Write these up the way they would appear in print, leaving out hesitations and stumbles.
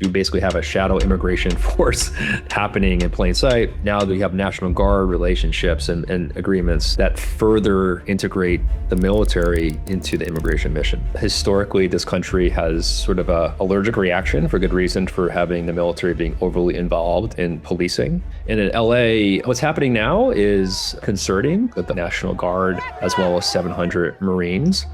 You basically have a shadow immigration force happening in plain sight. Now that you have National Guard relationships and agreements that further integrate the military into the immigration mission. Historically, this country has sort of an allergic reaction, for good reason, for having the military being overly involved in policing. And in LA, what's happening now is concerting with the National Guard as well as 700 Marines.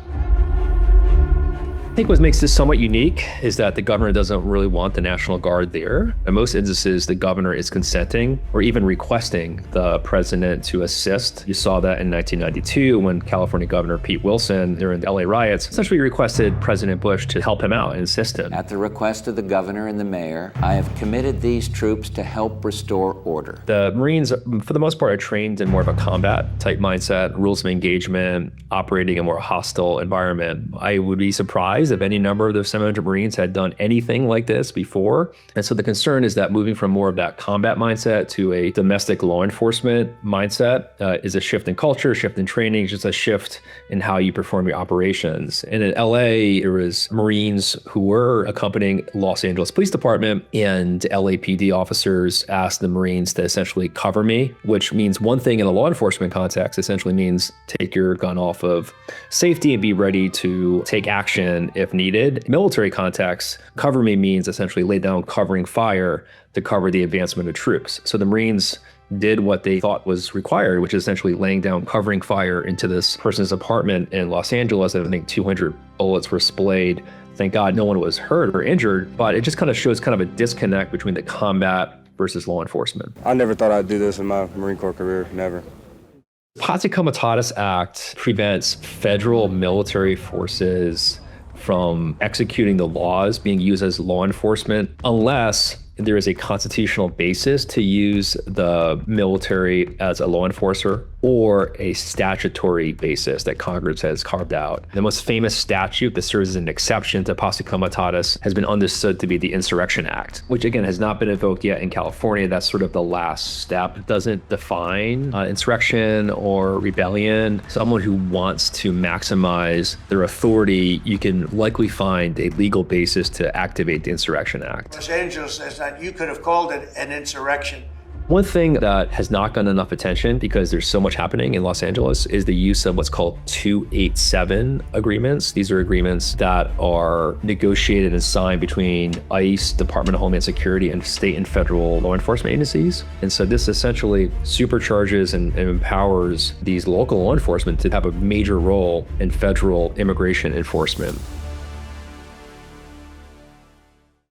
I think what makes this somewhat unique is that the governor doesn't really want the National Guard there. In most instances, the governor is consenting or even requesting the president to assist. You saw that in 1992 when California Governor Pete Wilson, during the LA riots, essentially requested President Bush to help him out and assist him. At the request of the governor and the mayor, I have committed these troops to help restore order. The Marines, for the most part, are trained in more of a combat type mindset, rules of engagement, operating in a more hostile environment. I would be surprised if any number of those 700 Marines had done anything like this before. And so the concern is that moving from more of that combat mindset to a domestic law enforcement mindset is a shift in culture, shift in training, just a shift in how you perform your operations. And in LA, there was Marines who were accompanying Los Angeles Police Department, and LAPD officers asked the Marines to essentially cover me, which means one thing in a law enforcement context, essentially means take your gun off of safety and be ready to take action if needed. In military context, cover me means essentially lay down covering fire to cover the advancement of troops. So the Marines did what they thought was required, which is essentially laying down covering fire into this person's apartment in Los Angeles. I think 200 bullets were splayed. Thank God no one was hurt or injured, but it just kind of shows kind of a disconnect between the combat versus law enforcement. I never thought I'd do this in my Marine Corps career, never. Posse Comitatus Act prevents federal military forces from executing the laws being used as law enforcement unless there is a constitutional basis to use the military as a law enforcer or a statutory basis that Congress has carved out. The most famous statute that serves as an exception to Posse Comitatus has been understood to be the Insurrection Act, which again has not been invoked yet in California. That's sort of the last step. It doesn't define insurrection or rebellion. Someone who wants to maximize their authority, you can likely find a legal basis to activate the Insurrection Act. Los Angeles says that you could have called it an insurrection. One thing that has not gotten enough attention because there's so much happening in Los Angeles is the use of what's called 287 agreements. These are agreements that are negotiated and signed between ICE, Department of Homeland Security, and state and federal law enforcement agencies. And so this essentially supercharges and empowers these local law enforcement to have a major role in federal immigration enforcement.